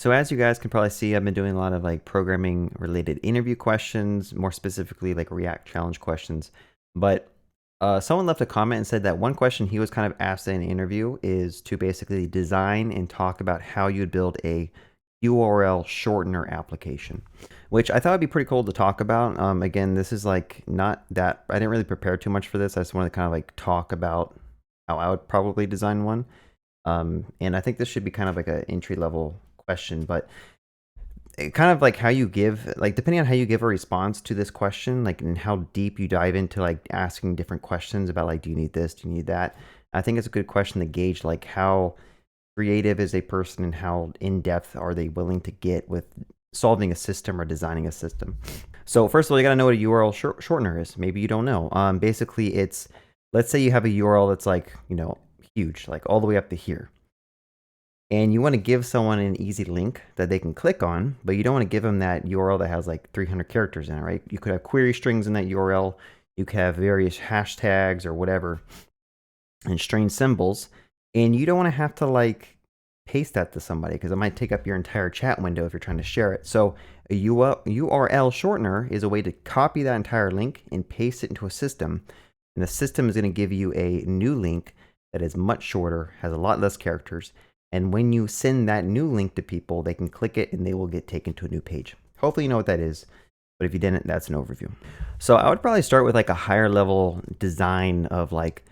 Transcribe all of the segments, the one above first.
So as you guys can probably see, I've been doing a lot of like programming related interview questions, more specifically like React challenge questions. But someone left a comment and said that one question he was kind of asked in an interview is to basically design and talk about how you'd build a URL shortener application, which I thought would be pretty cool to talk about. Again, this is like not that, I didn't really prepare too much for this. I just wanted to kind of like talk about how I would probably design one. And I think this should be kind of like an entry level question, but kind of like how you give, like depending on how you give a response to this question, like and how deep you dive into like asking different questions about like, do you need this, do you need that? I think it's a good question to gauge like how creative is a person and how in depth are they willing to get with solving a system or designing a system. So first of all, you got to know what a URL shortener is. Maybe you don't know. Basically, it's, let's say you have a URL that's like, huge, like all the way up to here. And you want to give someone an easy link that they can click on, but you don't want to give them that URL that has like 300 characters in it, right? You could have query strings in that URL. You could have various hashtags or whatever and strange symbols. And you don't want to have to like paste that to somebody because it might take up your entire chat window if you're trying to share it. So a URL shortener is a way to copy that entire link and paste it into a system. And the system is going to give you a new link that is much shorter, has a lot less characters. And when you send that new link to people, they can click it and they will get taken to a new page. Hopefully you know what that is, but if you didn't, that's an overview. So I would probably start with like a higher level design of like,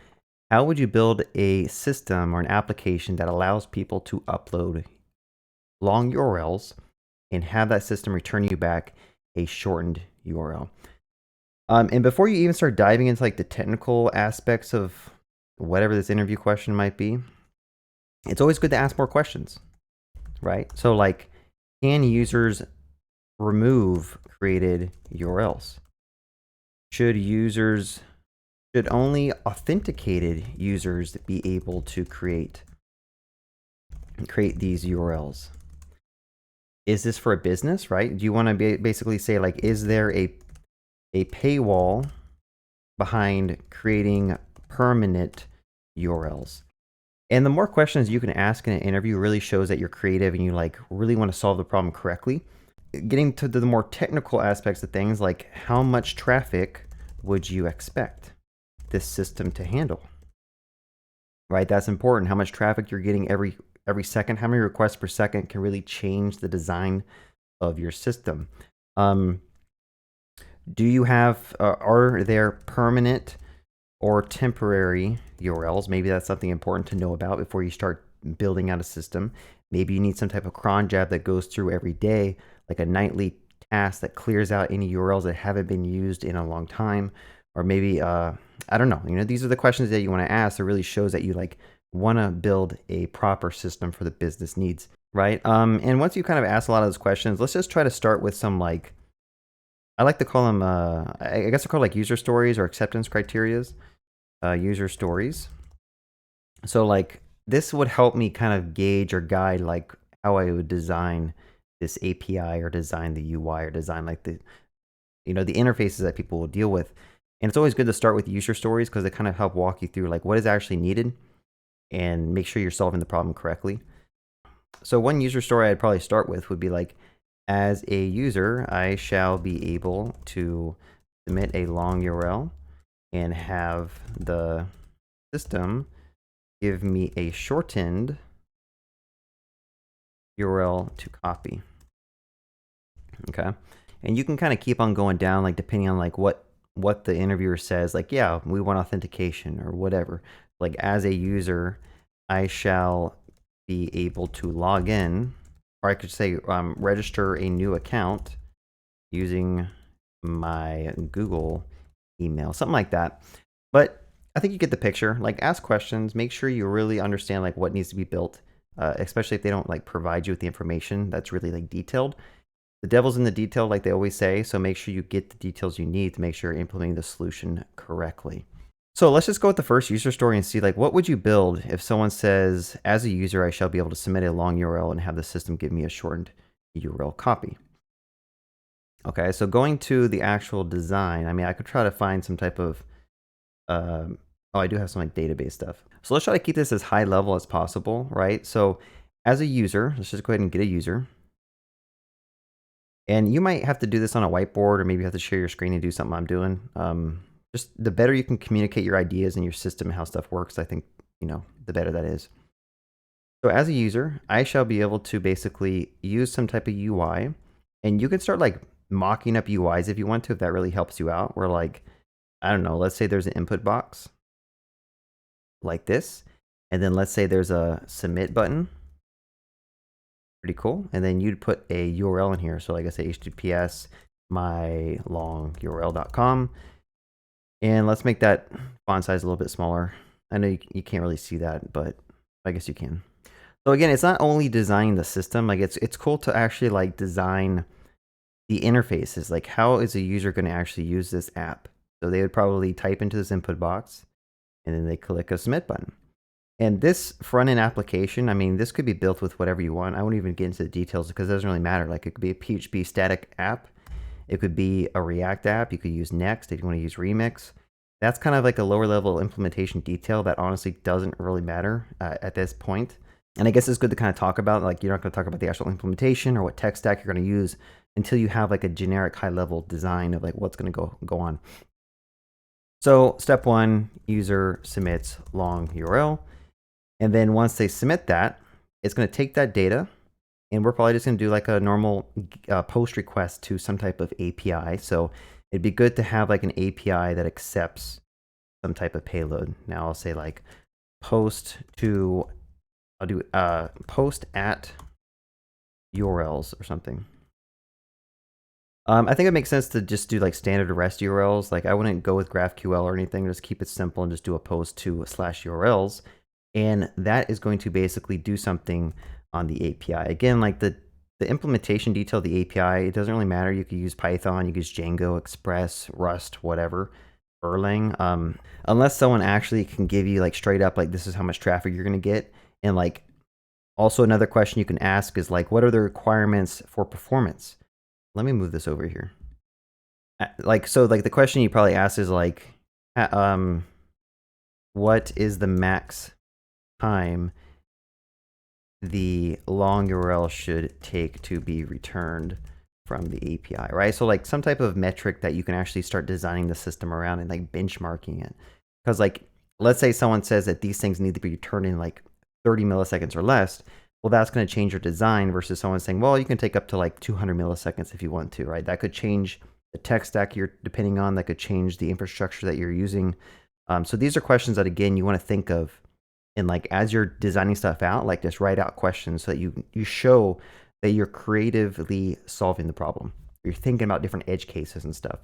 how would you build a system or an application that allows people to upload long URLs and have that system return you back a shortened URL? And before you even start diving into like the technical aspects of whatever this interview question might be, it's always good to ask more questions, right? So like, can users remove created URLs? Should only authenticated users be able to create these URLs? Is this for a business, right? Do you want to basically say like, is there a paywall behind creating permanent URLs? And the more questions you can ask in an interview really shows that you're creative and you like really want to solve the problem correctly. Getting to the more technical aspects of things, like how much traffic would you expect this system to handle? Right? That's important. How much traffic you're getting every second, how many requests per second can really change the design of your system. Do you have, are there permanent or temporary URLs? Maybe that's something important to know about before you start building out a system. Maybe you need some type of cron job that goes through every day, like a nightly task that clears out any URLs that haven't been used in a long time. Or maybe, I don't know, these are the questions that you want to ask that really shows that you like want to build a proper system for the business needs, right? And once you kind of ask a lot of those questions, let's just try to start with some like, I like to call them, I guess they're called like user stories or acceptance criterias. User stories. So like this would help me kind of gauge or guide like how I would design this API or design the UI or design like the interfaces that people will deal with. And it's always good to start with user stories because they kind of help walk you through like what is actually needed and make sure you're solving the problem correctly. So one user story I'd probably start with would be like, as a user, I shall be able to submit a long URL and have the system give me a shortened URL to copy. Okay. And you can kind of keep on going down, like depending on like what the interviewer says, like, yeah, we want authentication or whatever. Like as a user, I shall be able to log in, or I could say register a new account using my Google email, something like that. But I think you get the picture. Like ask questions, make sure you really understand like what needs to be built, especially if they don't like provide you with the information that's really like detailed. The devil's in the detail, like they always say, so make sure you get the details you need to make sure you're implementing the solution correctly. So let's just go with the first user story and see like what would you build if someone says, as a user, I shall be able to submit a long URL and have the system give me a shortened URL copy. Okay, so going to the actual design, I mean, I could try to find some type of, oh, I do have some like database stuff. So let's try to keep this as high level as possible, right? So as a user, let's just go ahead and get a user. And you might have to do this on a whiteboard, or maybe you have to share your screen and do something I'm doing. Just the better you can communicate your ideas and your system and how stuff works, I think, the better that is. So as a user, I shall be able to basically use some type of UI, and you can start like mocking up UIs if you want to, if that really helps you out. Where like, I don't know, let's say there's an input box like this, and then let's say there's a submit button. Pretty cool. And then you'd put a URL in here. So like I say, HTTPS mylongyurl.com. And let's make that font size a little bit smaller. I know you can't really see that, but I guess you can. So again, it's not only designing the system, like it's cool to actually like design the interfaces. Like how is a user going to actually use this app? So they would probably type into this input box and then they click a submit button. And this front end application, I mean, this could be built with whatever you want. I won't even get into the details because it doesn't really matter. Like it could be a PHP static app. It could be a React app. You could use Next if you want to use Remix. That's kind of like a lower level implementation detail that honestly doesn't really matter at this point. And I guess it's good to kind of talk about, like, you're not going to talk about the actual implementation or what tech stack you're going to use until you have like a generic high level design of like what's going to go on. So step one, user submits long URL. And then once they submit that, it's going to take that data, and we're probably just going to do like a normal post request to some type of API. So it'd be good to have like an API that accepts some type of payload. Now I'll say like post at URLs or something. I think it makes sense to just do like standard REST URLs. Like I wouldn't go with GraphQL or anything. Just keep it simple and just do a post to /URLs. And that is going to basically do something on the API. Again, like the implementation detail of the API, it doesn't really matter. You could use Python, you could use Django, Express, Rust, whatever, Erlang. Unless someone actually can give you like straight up, like this is how much traffic you're going to get. And like also another question you can ask is like, what are the requirements for performance? Let me move this over here. So the question you probably ask is like, what is the max time the long URL should take to be returned from the API, right? So like some type of metric that you can actually start designing the system around and like benchmarking it. Because like, let's say someone says that these things need to be returned in like 30 milliseconds or less. Well, that's going to change your design versus someone saying, well, you can take up to like 200 milliseconds if you want to, right? That could change the tech stack you're depending on. That could change the infrastructure that you're using. So these are questions that, again, you want to think of. And like as you're designing stuff out, like just write out questions so that you show that you're creatively solving the problem. You're thinking about different edge cases and stuff.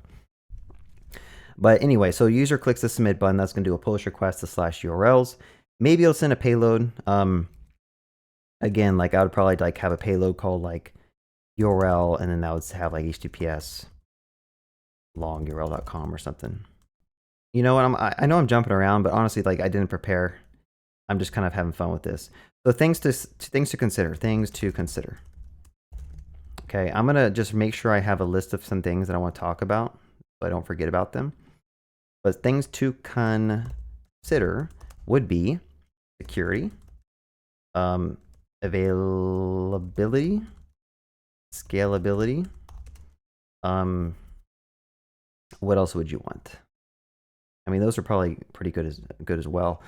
But anyway, so user clicks the submit button. That's going to do a post request to /URLs. Maybe it'll send a payload. Again, like I would probably like have a payload called like URL, and then that would have like HTTPS longurl.com or something. You know what? I know I'm jumping around, but honestly, like I didn't prepare. I'm just kind of having fun with this. So things to consider. Okay, I'm gonna just make sure I have a list of some things that I want to talk about, so I don't forget about them. But things to consider would be security, availability, scalability. What else would you want? I mean, those are probably pretty good as well.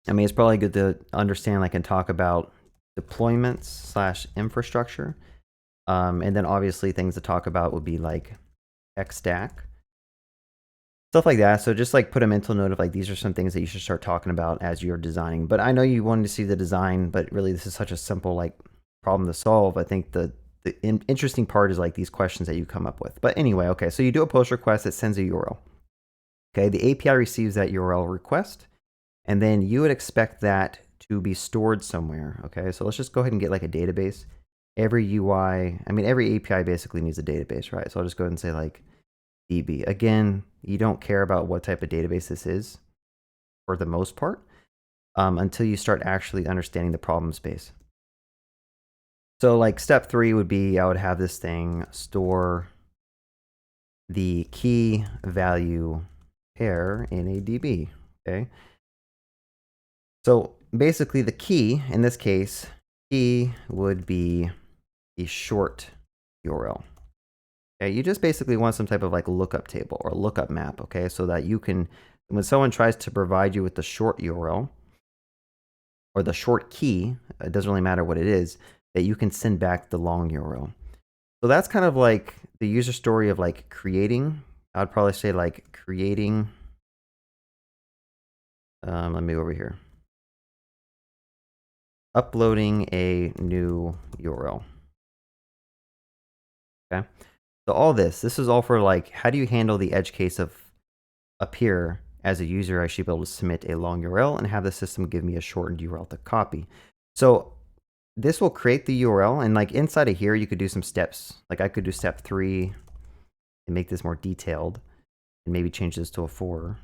I mean, it's probably good to understand, like, and talk about deployments / infrastructure. And then obviously things to talk about would be like tech stack, stuff like that. So just like put a mental note of like, these are some things that you should start talking about as you're designing. But I know you wanted to see the design, but really this is such a simple like problem to solve. I think the interesting part is like these questions that you come up with. But anyway, okay, so you do a post request that sends a URL. Okay, the API receives that URL request, and then you would expect that to be stored somewhere. Okay, so let's just go ahead and get like a database. Every UI, I mean, every API basically needs a database, right? So I'll just go ahead and say like DB. Again, you don't care about what type of database this is for the most part until you start actually understanding the problem space. So like step 3 would be, I would have this thing store the key value pair in a DB, okay? So basically the key, in this case, key would be the short URL. Okay, you just basically want some type of like lookup table or lookup map, okay, so that you can, when someone tries to provide you with the short URL or the short key, it doesn't really matter what it is, that you can send back the long URL. So that's kind of like the user story of like creating. I'd probably say like creating. Let me go over here. Uploading a new URL. Okay. So all this is all for like, how do you handle the edge case of up here as a user, I should be able to submit a long URL and have the system give me a shortened URL to copy. So this will create the URL, and like inside of here, you could do some steps. Like I could do step 3 and make this more detailed and maybe change this to a 4.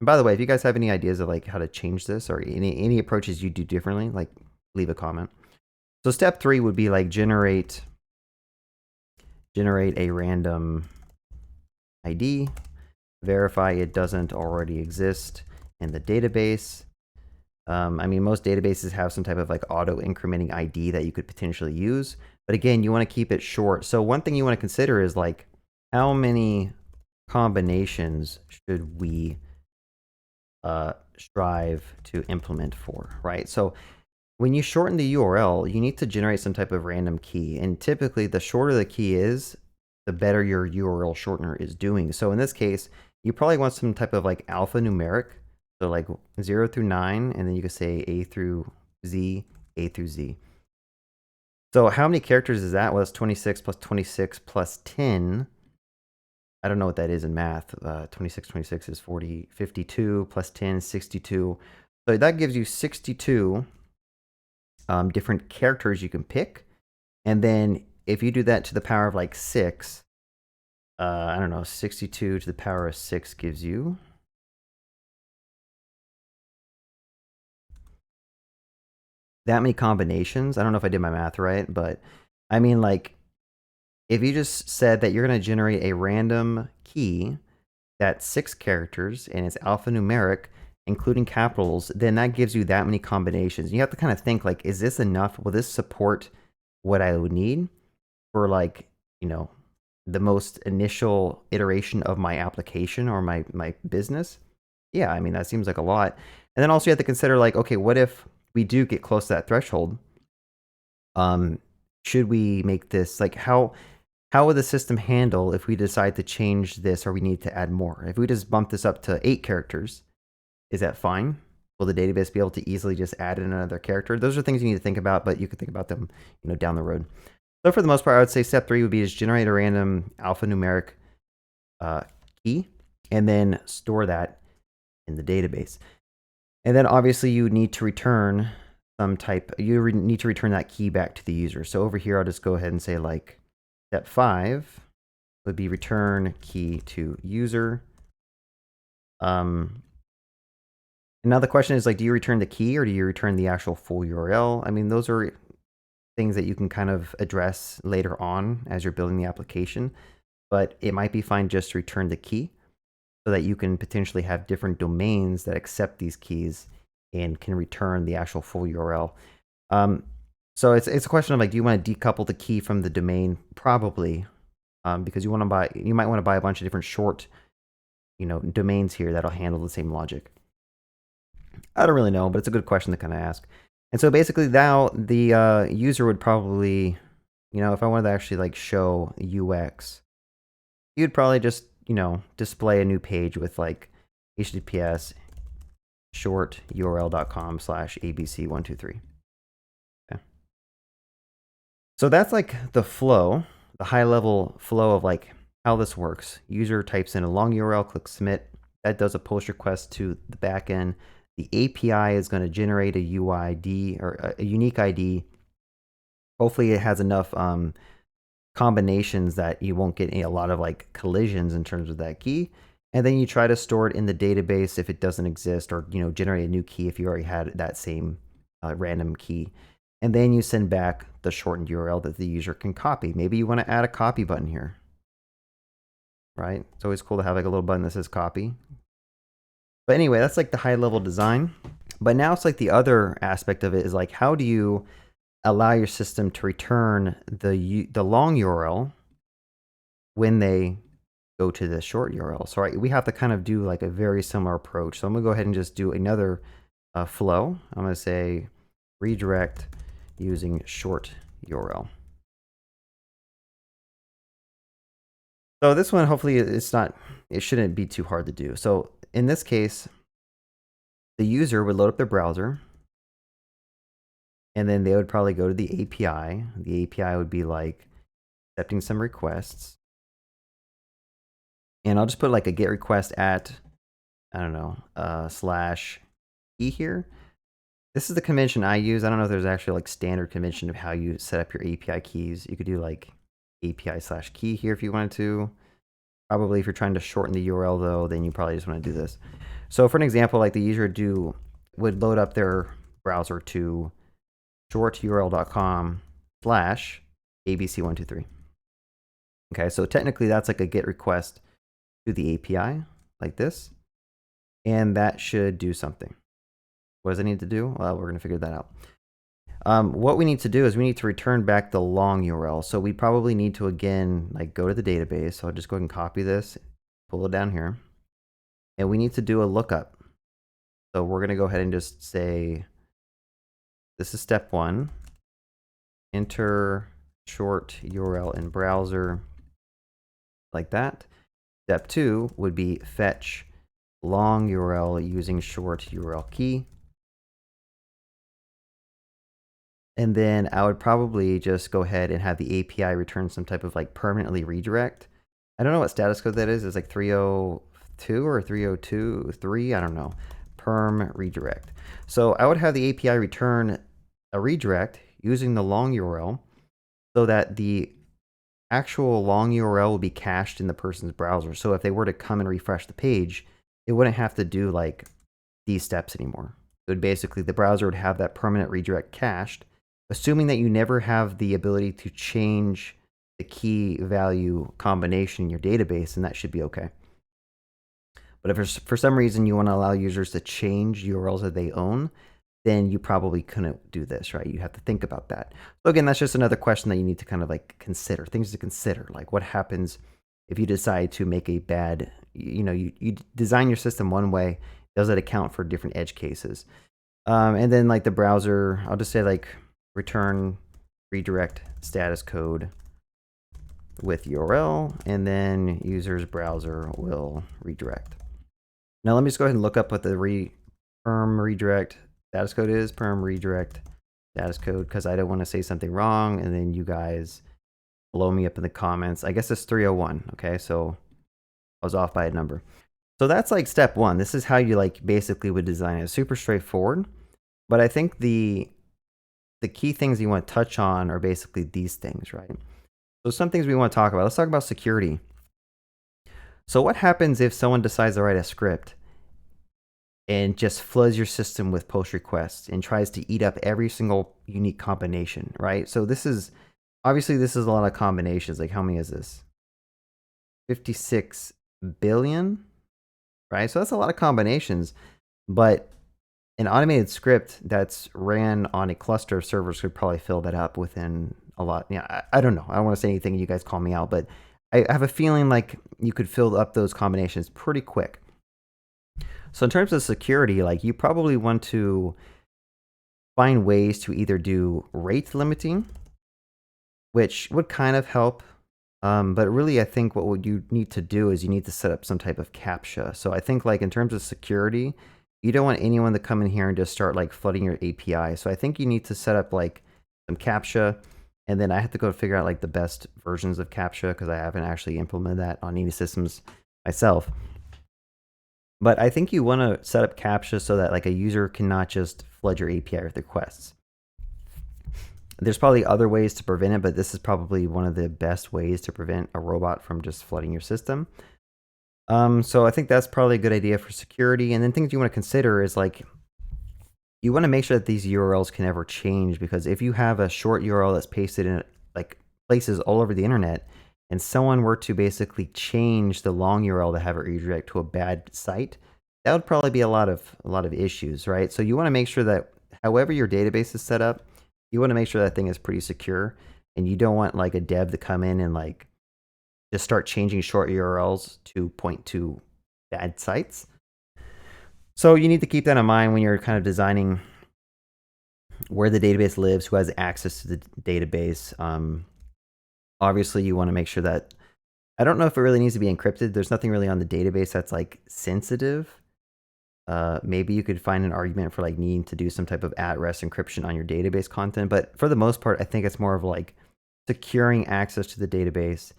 And by the way, if you guys have any ideas of like how to change this or any approaches you do differently, like leave a comment. So step 3 would be like generate a random ID, verify it doesn't already exist in the database. I mean, most databases have some type of like auto incrementing ID that you could potentially use. But again, you want to keep it short. So one thing you want to consider is like, how many combinations should we strive to implement for, right? So when you shorten the URL, you need to generate some type of random key. And typically, the shorter the key is, the better your URL shortener is doing. So in this case, you probably want some type of like alphanumeric. So like 0 through 9, and then you could say A through Z, A through Z. So how many characters is that? Well, that's 26 plus 26 plus 10. I don't know what that is in math. 26 is 40, 52 plus 10 is 62. So that gives you 62 different characters you can pick. And then if you do that to the power of like 6, I don't know, 62 to the power of 6 gives you that many combinations. I don't know if I did my math right, but I mean, like, if you just said that you're going to generate a random key that's 6 characters and it's alphanumeric, including capitals, then that gives you that many combinations. You have to kind of think like, is this enough? Will this support what I would need for like, you know, the most initial iteration of my application or my business? Yeah, I mean, that seems like a lot. And then also you have to consider like, okay, what if we do get close to that threshold? Should we make this like, how would the system handle if we decide to change this or we need to add more? If we just bump this up to 8 characters, is that fine? Will the database be able to easily just add in another character? Those are things you need to think about, but you can think about them, you know, down the road. So for the most part, I would say step 3 would be just generate a random alphanumeric key and then store that in the database. And then obviously you need to return some type, need to return that key back to the user. So over here, I'll just go ahead and say like step 5 would be return key to user. And now the question is like, do you return the key or do you return the actual full URL? I mean, those are things that you can kind of address later on as you're building the application, but it might be fine just to return the key so that you can potentially have different domains that accept these keys and can return the actual full URL. So it's a question of like, do you want to decouple the key from the domain? Probably, because you might want to buy a bunch of different short, you know, domains here that'll handle the same logic. I don't really know, but it's a good question to kind of ask. And so basically now the user would probably, you know, if I wanted to actually like show UX, you'd probably just, you know, display a new page with like HTTPS short url.com/abc123. Okay. So that's like the flow, the high level flow of like how this works. User types in a long URL, clicks submit. That does a post request to the backend. The API is going to generate a UID or a unique ID. Hopefully it has enough combinations that you won't get a lot of like collisions in terms of that key. And then you try to store it in the database if it doesn't exist, or, you know, generate a new key if you already had that same random key. And then you send back the shortened URL that the user can copy. Maybe you want to add a copy button here, right? It's always cool to have like a little button that says copy. But anyway, that's like the high level design. But now it's like the other aspect of it is like, how do you allow your system to return the long URL when they go to the short URL. So we have to kind of do like a very similar approach. So I'm gonna go ahead and just do another flow. I'm gonna say redirect using short URL. So this one, hopefully it shouldn't be too hard to do. So in this case, the user would load up their browser, and then they would probably go to the API. The API would be like accepting some requests. And I'll just put like a get request at, I don't know, /e here. This is the convention I use. I don't know if there's actually like standard convention of how you set up your API keys. You could do like API/key here if you wanted to. Probably if you're trying to shorten the URL though, then you probably just want to do this. So for an example, like the user would load up their browser to shorturl.com/abc123. Okay, so technically that's like a get request to the API like this, and that should do something. What does it need to do? Well, we're going to figure that out. What we need to do is we need to return back the long URL. So we probably need to, again, like go to the database. So I'll just go ahead and copy this, pull it down here, and we need to do a lookup. So we're going to go ahead and just say, this is step 1, enter short URL in browser, like that. Step 2 would be fetch long URL using short URL key. And then I would probably just go ahead and have the API return some type of like permanently redirect. I don't know what status code that is. It's like 302 or 302.3. I don't know. Perm redirect. So I would have the API return a redirect using the long URL so that the actual long URL will be cached in the person's browser. So if they were to come and refresh the page, it wouldn't have to do like these steps anymore. It would basically, the browser would have that permanent redirect cached, assuming that you never have the ability to change the key value combination in your database, and that should be okay. But if for some reason you want to allow users to change URLs that they own, then you probably couldn't do this, right? You have to think about that. So again, that's just another question that you need to kind of like consider, things to consider. Like what happens if you decide to make a bad, you design your system one way, does it account for different edge cases? And then like the browser, I'll just say like return redirect status code with URL, and then user's browser will redirect. Now let me just go ahead and look up what the perm redirect status code is. Perm redirect status code, because I don't want to say something wrong and then you guys blow me up in the comments. I guess it's 301. Okay, so I was off by a number. So that's like step 1. This is how you like basically would design it. Super straightforward, but I think the key things you want to touch on are basically these things, right? So some things we want to talk about. Let's talk about security. So what happens if someone decides to write a script and just floods your system with post requests and tries to eat up every single unique combination, right? So this is obviously a lot of combinations. Like how many is this? 56 billion, right? So that's a lot of combinations, but an automated script that's ran on a cluster of servers could probably fill that up within a lot. Yeah, I don't know. I don't want to say anything. You guys call me out, but I have a feeling like you could fill up those combinations pretty quick. So in terms of security, like you probably want to find ways to either do rate limiting, which would kind of help. But really, I think what you need to do is you need to set up some type of CAPTCHA. So I think like in terms of security, you don't want anyone to come in here and just start like flooding your API. So I think you need to set up like some CAPTCHA, and then I have to go figure out like the best versions of CAPTCHA because I haven't actually implemented that on any systems myself. But I think you want to set up CAPTCHA so that like a user cannot just flood your API with requests. There's probably other ways to prevent it, but this is probably one of the best ways to prevent a robot from just flooding your system. So I think that's probably a good idea for security. And then things you want to consider is like, you want to make sure that these URLs can never change, because if you have a short URL that's pasted in like places all over the internet, and someone were to basically change the long URL to have it redirect to a bad site, that would probably be a lot of issues, right? So you want to make sure that however your database is set up, you want to make sure that thing is pretty secure, and you don't want like a dev to come in and like just start changing short URLs to point to bad sites. So you need to keep that in mind when you're kind of designing where the database lives, who has access to the database. Obviously, you want to make sure that, I don't know if it really needs to be encrypted. There's nothing really on the database that's like sensitive. Maybe you could find an argument for like needing to do some type of at-rest encryption on your database content. But for the most part, I think it's more of like securing access to the database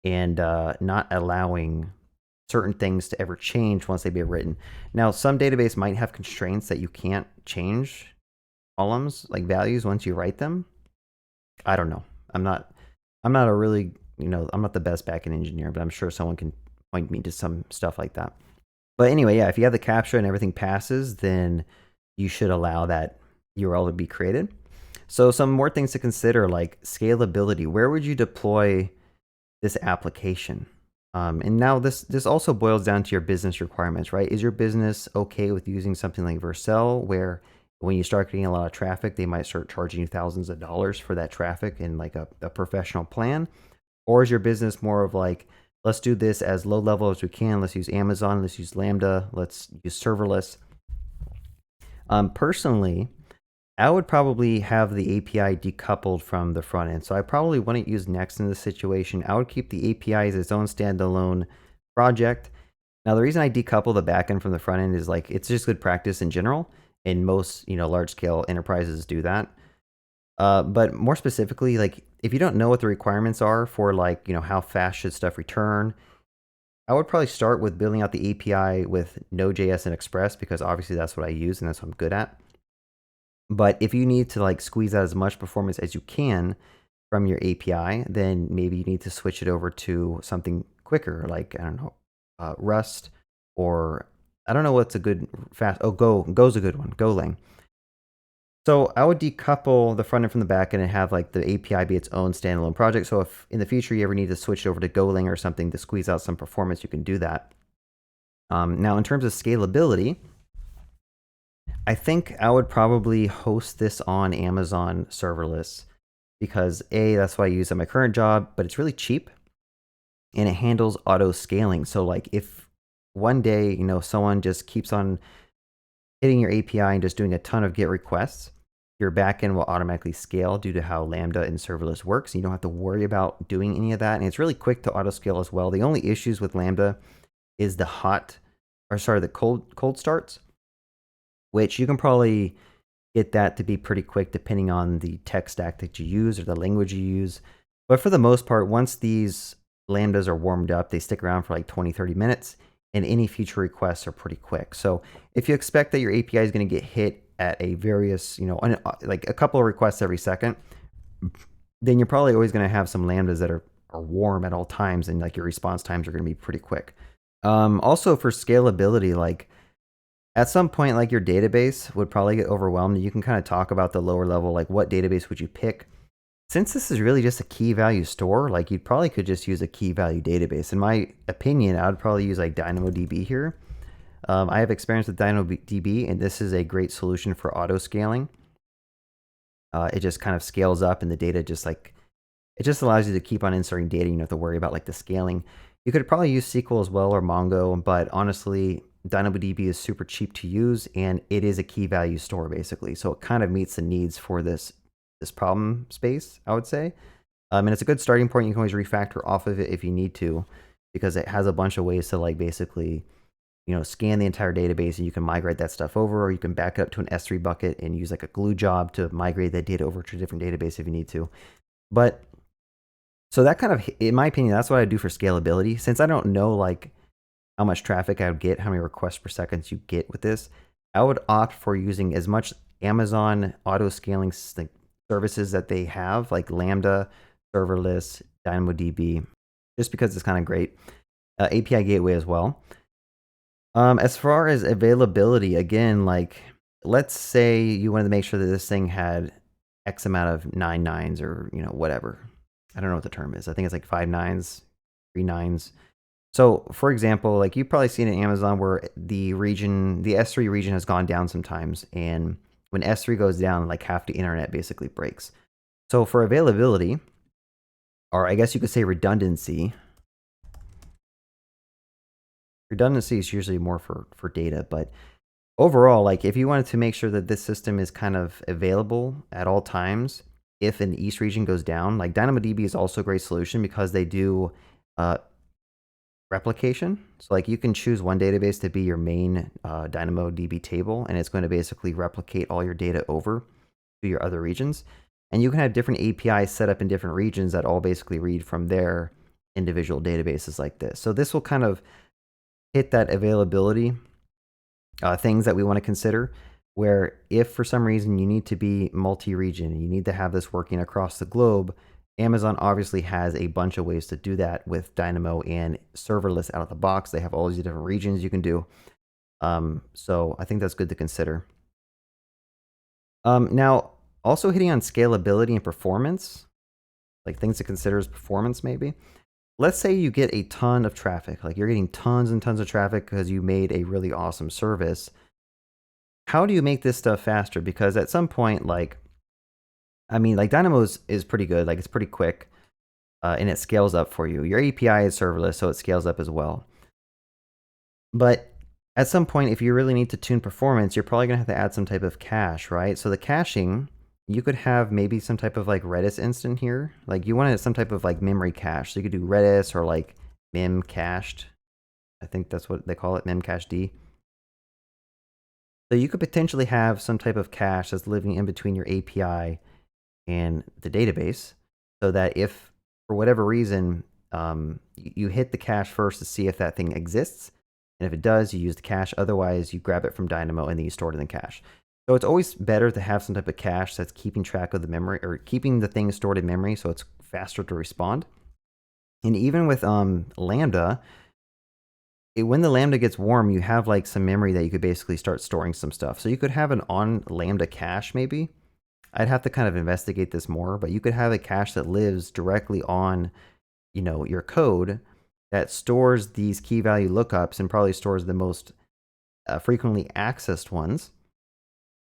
and not allowing certain things to ever change once they be written. Now, some database might have constraints that you can't change columns, like values, once you write them. I don't know. I'm not a really, I'm not the best backend engineer, but I'm sure someone can point me to some stuff like that. But anyway, yeah, if you have the CAPTCHA and everything passes, then you should allow that URL to be created. So some more things to consider, like scalability. Where would you deploy this application? And now this also boils down to your business requirements, right? Is your business okay with using something like Vercel, where when you start getting a lot of traffic, they might start charging you thousands of dollars for that traffic in like a professional plan? Or is your business more of like, let's do this as low level as we can. Let's use Amazon. Let's use Lambda. Let's use serverless. Personally, I would probably have the API decoupled from the front end. So I probably wouldn't use Next in this situation. I would keep the API as its own standalone project. Now, the reason I decouple the backend from the front end is like, it's just good practice in general. And most, large scale enterprises do that. But more specifically, like if you don't know what the requirements are for like, how fast should stuff return, I would probably start with building out the API with Node.js and Express, because obviously that's what I use and that's what I'm good at. But if you need to like squeeze out as much performance as you can from your API, then maybe you need to switch it over to something quicker, like, I don't know, Rust, or I don't know what's a good fast, Go's a good one, Golang. So I would decouple the front end from the back end and have like the API be its own standalone project. So if in the future you ever need to switch it over to Golang or something to squeeze out some performance, you can do that. Now, in terms of scalability, I think I would probably host this on Amazon serverless, because that's what I use at my current job, but it's really cheap and it handles auto scaling. So like if one day, someone just keeps on hitting your API and just doing a ton of GET requests, your backend will automatically scale due to how Lambda and serverless works. You don't have to worry about doing any of that. And it's really quick to auto scale as well. The only issues with Lambda is the cold starts, which you can probably get that to be pretty quick depending on the tech stack that you use or the language you use. But for the most part, once these Lambdas are warmed up, they stick around for like 20, 30 minutes, and any future requests are pretty quick. So if you expect that your API is going to get hit at a various, like a couple of requests every second, then you're probably always going to have some Lambdas that are warm at all times, and like your response times are going to be pretty quick. Also for scalability, like at some point, like your database would probably get overwhelmed. You can kind of talk about the lower level, like what database would you pick? Since this is really just a key value store, like you probably could just use a key value database. In my opinion, I would probably use like DynamoDB here. I have experience with DynamoDB, and this is a great solution for auto scaling. It just kind of scales up, and the data just like, it just allows you to keep on inserting data. You don't have to worry about like the scaling. You could probably use SQL as well, or Mongo, but honestly, DynamoDB is super cheap to use, and it is a key value store basically. So it kind of meets the needs for this problem space, I would say. And it's a good starting point. You can always refactor off of it if you need to, because it has a bunch of ways to like basically, scan the entire database, and you can migrate that stuff over, or you can back it up to an S3 bucket and use like a glue job to migrate that data over to a different database if you need to. But so that kind of, in my opinion, that's what I do for scalability. Since I don't know like how much traffic I would get, how many requests per second you get with this, I would opt for using as much Amazon auto scaling services that they have, like Lambda, serverless, DynamoDB, just because it's kind of great. API gateway as well. As far as availability, again, like let's say you wanted to make sure that this thing had X amount of 9 nines, or whatever. I don't know what the term is. I think it's like 5 nines, 3 nines. So for example, like you've probably seen in Amazon where the S3 region has gone down sometimes, and when S3 goes down, like half the internet basically breaks. So for availability, or I guess you could say redundancy, Redundancy is usually more for data, but overall, like if you wanted to make sure that this system is kind of available at all times, if an East region goes down, like DynamoDB is also a great solution because they do uh, replication. So like you can choose one database to be your main DynamoDB table, and it's going to basically replicate all your data over to your other regions. And you can have different APIs set up in different regions that all basically read from their individual databases like this. So this will kind of hit that availability things that we want to consider, where if for some reason you need to be multi-region and you need to have this working across the globe, Amazon obviously has a bunch of ways to do that with Dynamo and serverless out of the box. They have all these different regions you can do. So I think that's good to consider. Now, also hitting on scalability and performance, like things to consider is performance maybe. Let's say you get a ton of traffic, like you're getting tons and tons of traffic because you made a really awesome service. How do you make this stuff faster? Because at some point, like, I mean, like Dynamo is pretty good, like it's pretty quick, and it scales up for you. Your API is serverless, so it scales up as well. But at some point, if you really need to tune performance, you're probably gonna have to add some type of cache, right? So the caching, you could have maybe some type of like Redis instant here. Like you wanted some type of like memory cache. So you could do Redis or like mem cached. I think that's what they call it, memcached. So you could potentially have some type of cache that's living in between your API and the database, so that if for whatever reason you hit the cache first to see if that thing exists, and if it does, you use the cache. Otherwise, you grab it from Dynamo and then you store it in the cache. So it's always better to have some type of cache that's keeping track of the memory, or keeping the thing stored in memory, so it's faster to respond. And even with Lambda, when the Lambda gets warm, you have like some memory that you could basically start storing some stuff. So you could have an on Lambda cache maybe. I'd have to kind of investigate this more, but you could have a cache that lives directly on, your code that stores these key value lookups and probably stores the most frequently accessed ones.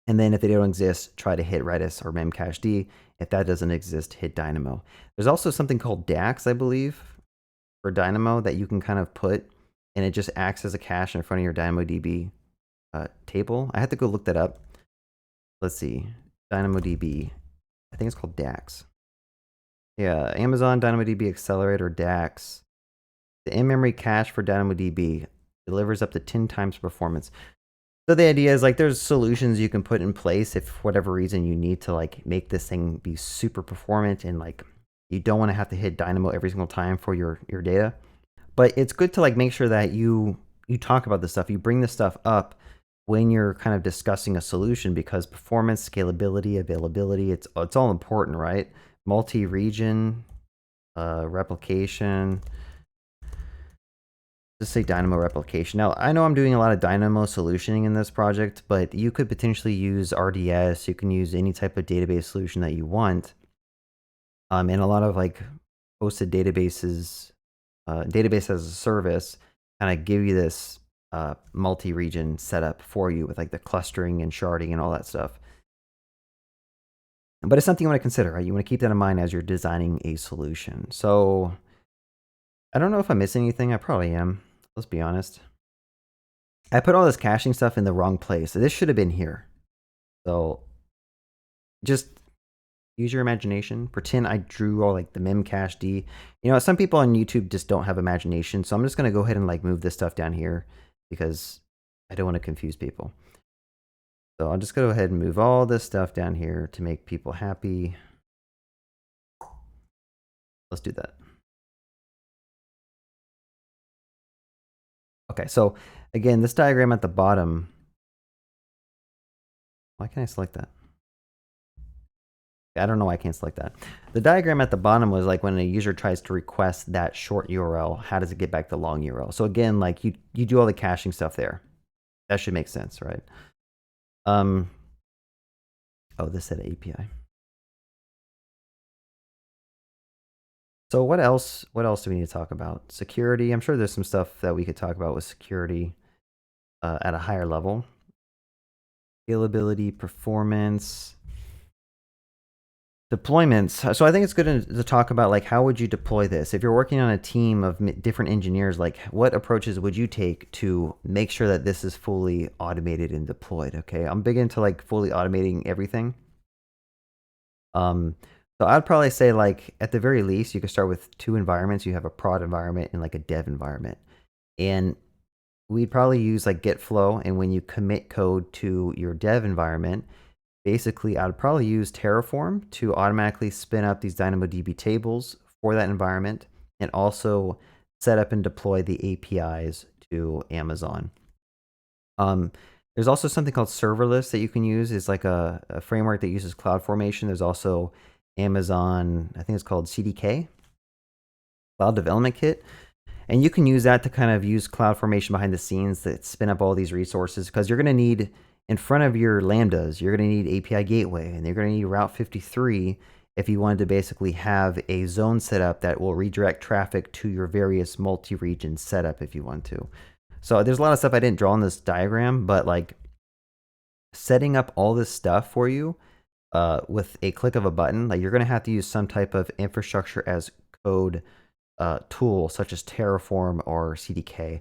And then if they don't exist, try to hit Redis or memcached. If that doesn't exist, hit Dynamo. There's also something called DAX, I believe, for Dynamo that you can kind of put, and it just acts as a cache in front of your DynamoDB table. I had to go look that up. Let's see. DynamoDB. I think it's called DAX. Yeah, Amazon DynamoDB Accelerator DAX. The in-memory cache for DynamoDB delivers up to 10 times performance. So the idea is like there's solutions you can put in place if for whatever reason you need to like make this thing be super performant, and like you don't want to have to hit Dynamo every single time for your data. But it's good to like make sure that you talk about this stuff, you bring this stuff up when you're kind of discussing a solution, because performance, scalability, availability, it's all important, right? Multi-region, replication. Just say Dynamo replication. Now, I know I'm doing a lot of Dynamo solutioning in this project, but you could potentially use RDS. You can use any type of database solution that you want. And a lot of like hosted databases, database as a service, kind of give you this multi-region setup for you with like the clustering and sharding and all that stuff. But it's something you want to consider, right? You want to keep that in mind as you're designing a solution. So I don't know if I'm missing anything. I probably am. Let's be honest. I put all this caching stuff in the wrong place. So this should have been here. So just use your imagination. Pretend I drew all like the memcached. Some people on YouTube just don't have imagination. So I'm just going to go ahead and like move this stuff down here because I don't want to confuse people. So I'll just go ahead and move all this stuff down here to make people happy. Let's do that. Okay, so again, this diagram at the bottom, why can't I select that? I don't know why I can't select that. The diagram at the bottom was like when a user tries to request that short URL, how does it get back the long URL? So again, like you do all the caching stuff there. That should make sense, right? Oh, this said API. So what else do we need to talk about? Security. I'm sure there's some stuff that we could talk about with security at a higher level. Scalability, performance. Deployments. So I think it's good to talk about like how would you deploy this? If you're working on a team of different engineers, like what approaches would you take to make sure that this is fully automated and deployed? Okay, I'm big into like fully automating everything. Um, so I'd probably say like at the very least, you could start with two environments. You have a prod environment and like a dev environment, and we'd probably use like Git flow. And when you commit code to your dev environment, basically, I'd probably use Terraform to automatically spin up these DynamoDB tables for that environment and also set up and deploy the APIs to Amazon. There's also something called serverless that you can use. It's like a framework that uses CloudFormation. There's also Amazon, I think it's called CDK, Cloud Development Kit. And you can use that to kind of use CloudFormation behind the scenes that spin up all these resources because you're going to need in front of your Lambdas, you're going to need API Gateway, and you're going to need Route 53 if you wanted to basically have a zone set up that will redirect traffic to your various multi-region setup if you want to. So there's a lot of stuff I didn't draw in this diagram, but like setting up all this stuff for you with a click of a button, like you're going to have to use some type of infrastructure as code tool such as Terraform or CDK.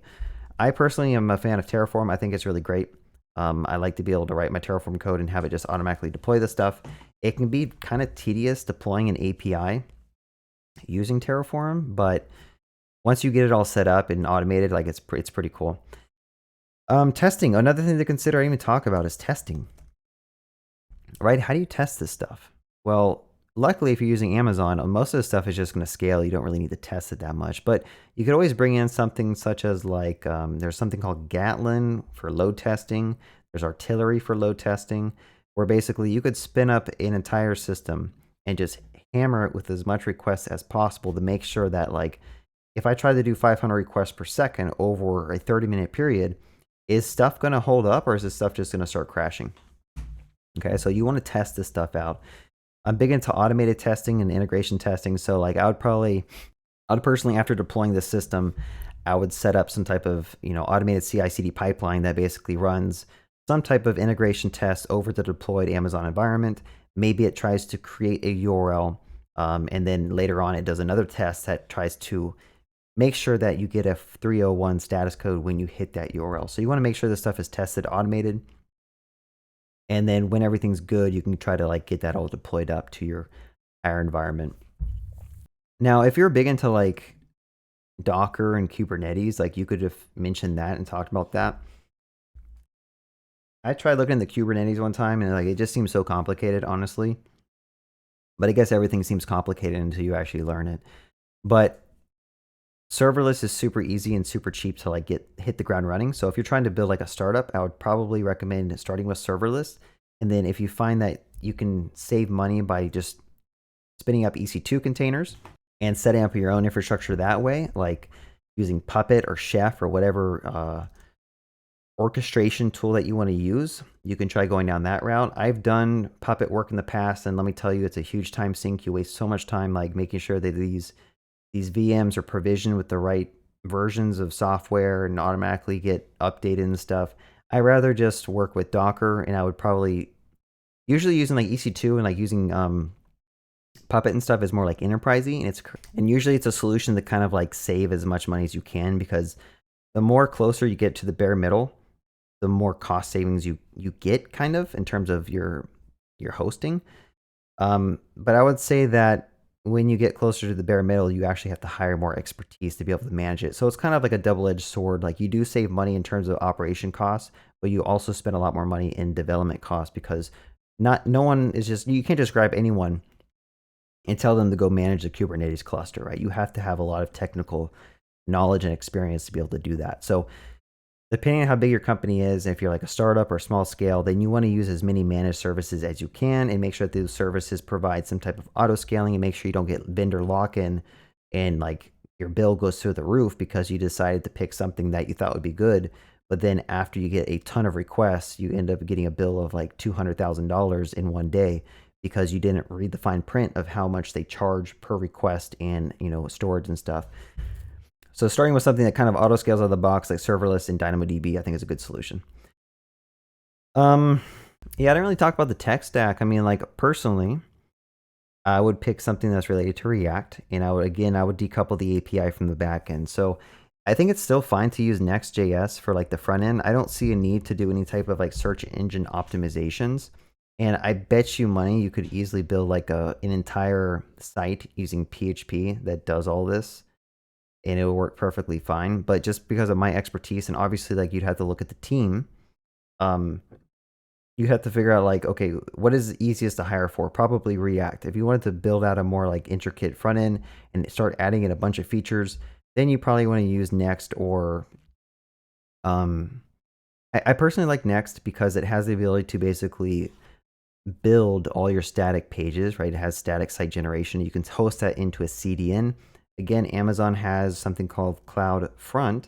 I personally am a fan of Terraform. I think it's really great. I like to be able to write my Terraform code and have it just automatically deploy the stuff. It can be kind of tedious deploying an API using Terraform, but once you get it all set up and automated, like it's pretty cool. Testing. Another thing to consider, I even talk about, is testing. Right? How do you test this stuff? Well, luckily, if you're using Amazon, most of the stuff is just going to scale. You don't really need to test it that much. But you could always bring in something such as like there's something called Gatlin for load testing. There's Artillery for load testing, where basically you could spin up an entire system and just hammer it with as much requests as possible to make sure that like if I try to do 500 requests per second over a 30-minute period, is stuff going to hold up or is this stuff just going to start crashing? Okay, so you want to test this stuff out. I'm big into automated testing and integration testing. So like I'd personally, after deploying this system, I would set up some type of, automated CI/CD pipeline that basically runs some type of integration test over the deployed Amazon environment. Maybe it tries to create a URL, and then later on it does another test that tries to make sure that you get a 301 status code when you hit that URL. So you want to make sure this stuff is tested, automated. And then when everything's good, you can try to like get that all deployed up to your higher environment. Now, if you're big into like Docker and Kubernetes, like you could have mentioned that and talked about that. I tried looking at the Kubernetes one time and like it just seems so complicated, honestly. But I guess everything seems complicated until you actually learn it. But serverless is super easy and super cheap to like hit the ground running. So if you're trying to build like a startup, I would probably recommend starting with serverless. And then if you find that you can save money by just spinning up EC2 containers and setting up your own infrastructure that way, like using Puppet or Chef or whatever orchestration tool that you want to use, you can try going down that route. I've done Puppet work in the past, and let me tell you, it's a huge time sink. You waste so much time like making sure that these VMs are provisioned with the right versions of software and automatically get updated and stuff. I rather just work with Docker, and I would probably usually using like EC2 and like using Puppet and stuff is more like enterprisey, and usually it's a solution to kind of like save as much money as you can, because the more closer you get to the bare middle, the more cost savings you get kind of in terms of your hosting. But I would say that when you get closer to the bare middle, you actually have to hire more expertise to be able to manage it. So it's kind of like a double-edged sword. Like you do save money in terms of operation costs, but you also spend a lot more money in development costs, because no one is just, you can't just grab anyone and tell them to go manage the Kubernetes cluster, right? You have to have a lot of technical knowledge and experience to be able to do that. So depending on how big your company is, if you're like a startup or small scale, then you want to use as many managed services as you can and make sure that those services provide some type of auto scaling, and make sure you don't get vendor lock-in and like your bill goes through the roof because you decided to pick something that you thought would be good. But then after you get a ton of requests, you end up getting a bill of like $200,000 in one day because you didn't read the fine print of how much they charge per request and, storage and stuff. So starting with something that kind of auto scales out of the box, like serverless and DynamoDB, I think is a good solution. Yeah, I didn't really talk about the tech stack. I mean, like personally, I would pick something that's related to React, and I would decouple the API from the backend. So I think it's still fine to use Next.js for like the front end. I don't see a need to do any type of like search engine optimizations. And I bet you money you could easily build like an entire site using PHP that does all this, and it will work perfectly fine. But just because of my expertise, and obviously like you'd have to look at the team, you have to figure out like, okay, what is easiest to hire for? Probably React. If you wanted to build out a more like intricate front end and start adding in a bunch of features, then you probably want to use Next or I personally like Next because it has the ability to basically build all your static pages, right? It has static site generation. You can host that into a CDN. Again, Amazon has something called CloudFront,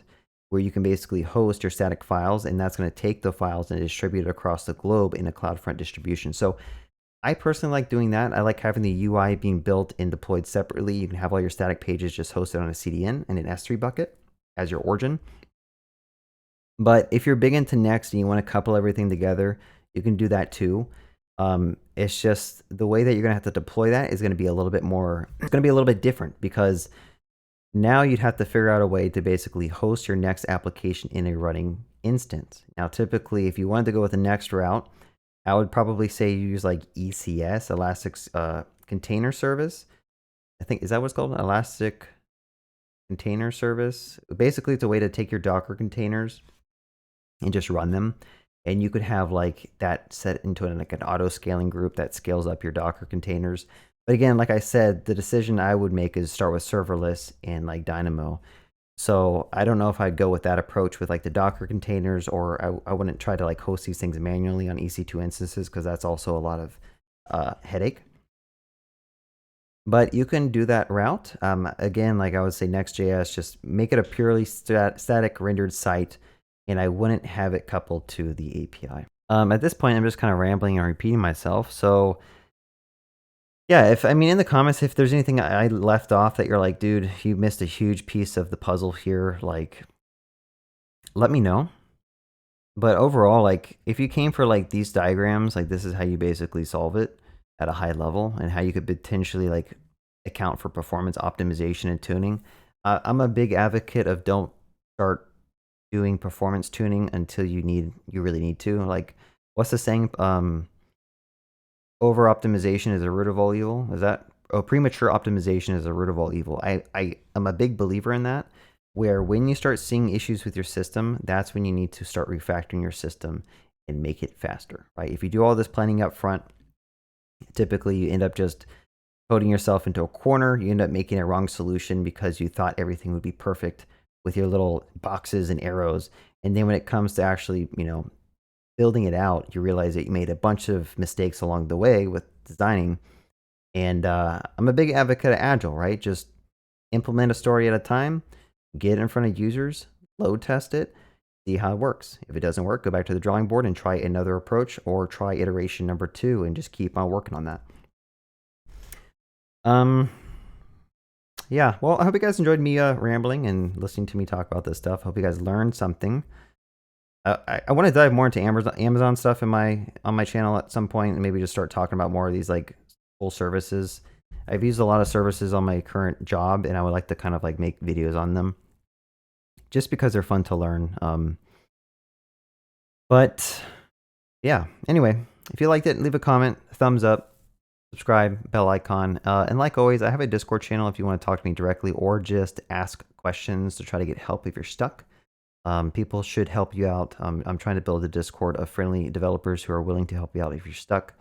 where you can basically host your static files, and that's going to take the files and distribute it across the globe in a CloudFront distribution. So I personally like doing that. I like having the UI being built and deployed separately. You can have all your static pages just hosted on a CDN and an S3 bucket as your origin. But if you're big into Next and you want to couple everything together, you can do that too. It's just the way that you're going to have to deploy that is going to be a little bit more, it's going to be a little bit different, because now you'd have to figure out a way to basically host your Next application in a running instance. Now, typically, if you wanted to go with the Next route, I would probably say you use like ECS, Elastic Container Service. I think, is that what's called? Elastic Container Service. Basically, it's a way to take your Docker containers and just run them. And you could have like that set into like an auto scaling group that scales up your Docker containers. But again, like I said, the decision I would make is start with serverless and like Dynamo. So I don't know if I'd go with that approach with like the Docker containers, or I wouldn't try to like host these things manually on EC2 instances, because that's also a lot of headache. But you can do that route. Again, like I would say, Next.js, just make it a purely static rendered site, and I wouldn't have it coupled to the API. At this point, I'm just kind of rambling and repeating myself. So yeah, in the comments, if there's anything I left off that you're like, dude, you missed a huge piece of the puzzle here, like, let me know. But overall, like, if you came for like these diagrams, like this is how you basically solve it at a high level, and how you could potentially like account for performance optimization and tuning. I'm a big advocate of don't start doing performance tuning until you really need to. Like, what's the saying? Over optimization is the root of all evil. Is that premature optimization is the root of all evil? I am a big believer in that, where when you start seeing issues with your system, that's when you need to start refactoring your system and make it faster, right? If you do all this planning up front, typically you end up just coding yourself into a corner. You end up making a wrong solution because you thought everything would be perfect with your little boxes and arrows. And then when it comes to actually, building it out, you realize that you made a bunch of mistakes along the way with designing. And I'm a big advocate of Agile, right? Just implement a story at a time, get it in front of users, load test it, see how it works. If it doesn't work, go back to the drawing board and try another approach, or try iteration number 2 and just keep on working on that. Yeah, well, I hope you guys enjoyed me rambling and listening to me talk about this stuff. I hope you guys learned something. I want to dive more into Amazon stuff on my channel at some point, and maybe just start talking about more of these like full services. I've used a lot of services on my current job, and I would like to kind of like make videos on them, just because they're fun to learn. But yeah, anyway, if you liked it, leave a comment, thumbs up, subscribe, bell icon, and like always, I have a Discord channel if you want to talk to me directly, or just ask questions to try to get help if you're stuck. People should help you out. I'm trying to build a Discord of friendly developers who are willing to help you out if you're stuck.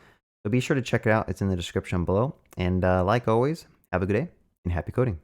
So be sure to check it out. It's in the description below. And like always, have a good day and happy coding.